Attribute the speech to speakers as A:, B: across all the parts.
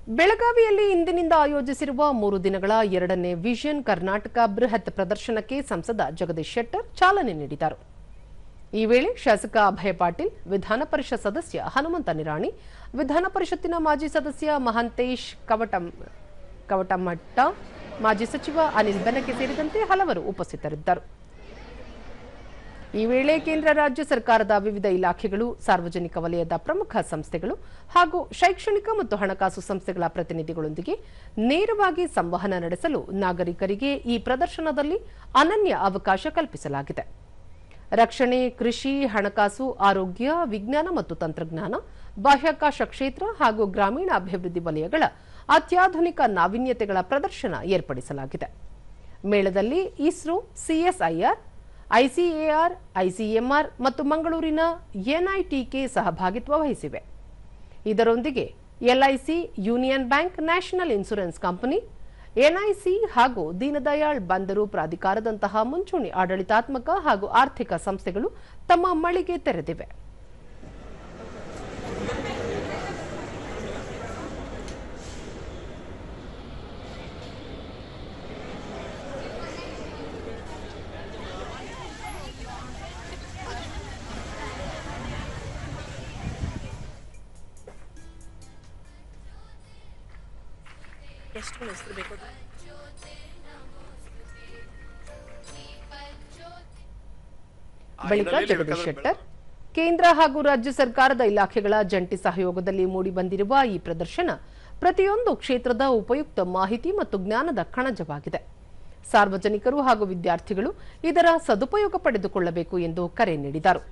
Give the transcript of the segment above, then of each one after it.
A: ಬೆಳಗಾವಿಯಲ್ಲಿ ಇಂದಿನಿಂದ ಆಯೋಜಿಸಿರುವ 3 ದಿನಗಳ 2ನೇ ವಿಷನ್ ಕರ್ನಾಟಕ ಬೃಹತ್ ಪ್ರದರ್ಶನಕ್ಕೆ ಸಂಸದ ಜಗದೀಶ್ ಶೆಟ್ಟರ್ ಚಾಲನೆ ನೀಡಿದರು. ಈ ವೇಳೆ ಶಾಸಕ ಅಭಯ ಪಾಟೀಲ್, ವಿಧಾನ ಪರಿಷತ್ ಸದಸ್ಯ ಹನುಮಂತ ನಿರಾಣಿ, ವಿಧಾನ ಪರಿಷತ್ತಿನ ಮಾಜಿ ಸದಸ್ಯ ಮಹಾಂತೇಶ್ ಕವಟಮಟ್ಟ, ಮಾಜಿ ಸಚಿವ ಅನಿಲ್ ಬೆನಕೆ ಸೇರಿದಂತೆ ಹಲವರು ಉಪಸ್ಥಿತರಿದ್ದರು. ಈ ವೇಳೆ ಕೇಂದ್ರ ರಾಜ್ಯ ಸರ್ಕಾರದ ವಿವಿಧ ಇಲಾಖೆಗಳು, ಸಾರ್ವಜನಿಕ ವಲಯದ ಪ್ರಮುಖ ಸಂಸ್ಥೆಗಳು ಹಾಗೂ ಶೈಕ್ಷಣಿಕ ಮತ್ತು ಹಣಕಾಸು ಸಂಸ್ಥೆಗಳ ಪ್ರತಿನಿಧಿಗಳೊಂದಿಗೆ ನೇರವಾಗಿ ಸಂವಹನ ನಡೆಸಲು ನಾಗರಿಕರಿಗೆ ಈ ಪ್ರದರ್ಶನದಲ್ಲಿ ಅನನ್ಯ ಅವಕಾಶ ಕಲ್ಪಿಸಲಾಗಿದೆ. ರಕ್ಷಣೆ, ಕೃಷಿ, ಹಣಕಾಸು, ಆರೋಗ್ಯ, ವಿಜ್ಞಾನ ಮತ್ತು ತಂತ್ರಜ್ಞಾನ, ಬಾಹ್ಯಾಕಾಶ ಕ್ಷೇತ್ರ ಹಾಗೂ ಗ್ರಾಮೀಣ ಅಭಿವೃದ್ಧಿ ವಲಯಗಳ ಅತ್ಯಾಧುನಿಕ ನಾವೀನ್ಯತೆಗಳ ಪ್ರದರ್ಶನ ಏರ್ಪಡಿಸಲಾಗಿದೆ. ಮೇಳದಲ್ಲಿ ಇಸ್ರೋ, ಸಿಎಸ್ಐಆರ್, ಐಸಿಎಆರ್, ಐಸಿಎಂಆರ್ ಮತ್ತು ಮಂಗಳೂರಿನ ಎನ್ಐಟಿಕೆ ಸಹಭಾಗಿತ್ವ ವಹಿಸಿವೆ. ಇದರೊಂದಿಗೆ LIC, union bank, national insurance company, NIC ಹಾಗೂ ದೀನದಯಾಳ್ ಬಂದರು ಪ್ರಾಧಿಕಾರದಂತಹ ಮುಂಚೂಣಿ ಆಡಳಿತಾತ್ಮಕ ಹಾಗೂ ಆರ್ಥಿಕ ಸಂಸ್ಥೆಗಳು ತಮ್ಮ ಮಳಿಗೆ ತೆರೆದಿವೆ. ಬಳಿಕ ಜಗದೀಶ್ ಶೆಟ್ಟರ್, ಕೇಂದ್ರ ಹಾಗೂ ರಾಜ್ಯ ಸರ್ಕಾರದ ಇಲಾಖೆಗಳ ಜಂಟಿ ಸಹಯೋಗದಲ್ಲಿ ಮೂಡಿಬಂದಿರುವ ಈ ಪ್ರದರ್ಶನ ಪ್ರತಿಯೊಂದು ಕ್ಷೇತ್ರದ ಉಪಯುಕ್ತ ಮಾಹಿತಿ ಮತ್ತು ಜ್ಞಾನದ ಕಣಜವಾಗಿದೆ. ಸಾರ್ವಜನಿಕರು ಹಾಗೂ ವಿದ್ಯಾರ್ಥಿಗಳು ಇದರ ಸದುಪಯೋಗ ಪಡೆದುಕೊಳ್ಳಬೇಕು ಎಂದು ಕರೆ ನೀಡಿದರು.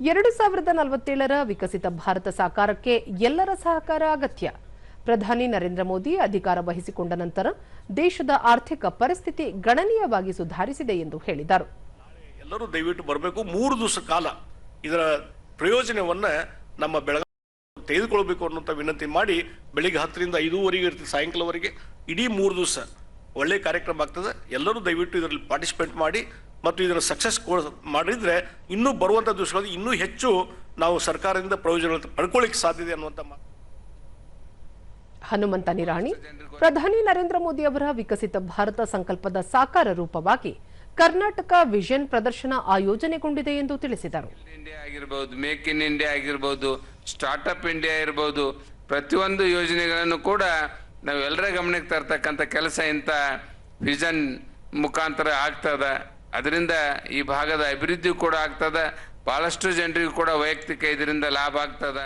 A: 2047ರ ವಿಕಸಿತ ಭಾರತ ಸಾಕಾರಕ್ಕೆ ಎಲ್ಲರ ಸಹಕಾರ ಅಗತ್ಯ. ಪ್ರಧಾನಿ ನರೇಂದ್ರ ಮೋದಿ ಅಧಿಕಾರ ವಹಿಸಿಕೊಂಡ ನಂತರ ದೇಶದ ಆರ್ಥಿಕ ಪರಿಸ್ಥಿತಿ ಗಣನೀಯವಾಗಿ ಸುಧಾರಿಸಿದೆ ಎಂದು ಹೇಳಿದರು.
B: ಎಲ್ಲರೂ ದಯವಿಟ್ಟು ಬರಬೇಕು. 3 ದಿವಸ ಕಾಲ ಇದರ ಪ್ರಯೋಜನವನ್ನ ನಮ್ಮ ಬೆಳಗಾವಿ ತೆಗೆದುಕೊಳ್ಳಬೇಕು ಅನ್ನುವಂಥ ವಿನಂತಿ ಮಾಡಿ, ಬೆಳಿಗ್ಗೆ 10ರಿಂದ 5:30 ಇರ್ತದೆ, ಸಾಯಂಕಾಲವರೆಗೆ ಇಡೀ 3 ದಿವಸ ಒಳ್ಳೆ ಕಾರ್ಯಕ್ರಮ ಆಗ್ತದೆ. ಎಲ್ಲರೂ ದಯವಿಟ್ಟು ಇದರಲ್ಲಿ ಪಾರ್ಟಿಸಿಪೇಟ್ ಮಾಡಿ ಮತ್ತು ಇದರ ಸಕ್ಸಸ್ ಮಾಡಿದ್ರೆ ಇನ್ನೂ ಬರುವಂಥ ದಿವಸಗಳಲ್ಲಿ ಇನ್ನೂ ಹೆಚ್ಚು ನಾವು ಸರ್ಕಾರದಿಂದ ಪ್ರಯೋಜನ ಪಡ್ಕೊಳ್ಳಿಕ್ಕೆ ಸಾಧ್ಯತೆ ಅನ್ನುವಂಥ ಮಾತು.
A: ಹನುಮಂತ ನಿರಾಣಿ, ಪ್ರಧಾನಿ ನರೇಂದ್ರ ಮೋದಿ ಅವರ ವಿಕಸಿತ ಭಾರತ ಸಂಕಲ್ಪದ ಸಾಕಾರ ರೂಪವಾಗಿ ಕರ್ನಾಟಕ ವಿಷನ್ ಪ್ರದರ್ಶನ ಆಯೋಜನೆಗೊಂಡಿದೆ ಎಂದು ತಿಳಿಸಿದರು.
C: ಇಂಡಿಯಾ ಆಗಿರಬಹುದು, ಮೇಕ್ ಇನ್ ಇಂಡಿಯಾ ಆಗಿರಬಹುದು, ಸ್ಟಾರ್ಟ್ಅಪ್ ಇಂಡಿಯಾ ಇರಬಹುದು, ಪ್ರತಿಯೊಂದು ಯೋಜನೆಗಳನ್ನು ಕೂಡ ನಾವು ಎಲ್ಲರ ಗಮನಕ್ಕೆ ತರ್ತಕ್ಕಂಥ ಕೆಲಸ ಇಂಥ ವಿಷನ್ ಮುಖಾಂತರ ಆಗ್ತದ. ಅದರಿಂದ ಈ ಭಾಗದ ಅಭಿವೃದ್ಧಿ ಕೂಡ ಆಗ್ತದ, ಬಹಳಷ್ಟು ಜನರಿಗೂ ಕೂಡ ವೈಯಕ್ತಿಕ ಇದರಿಂದ ಲಾಭ ಆಗ್ತದ.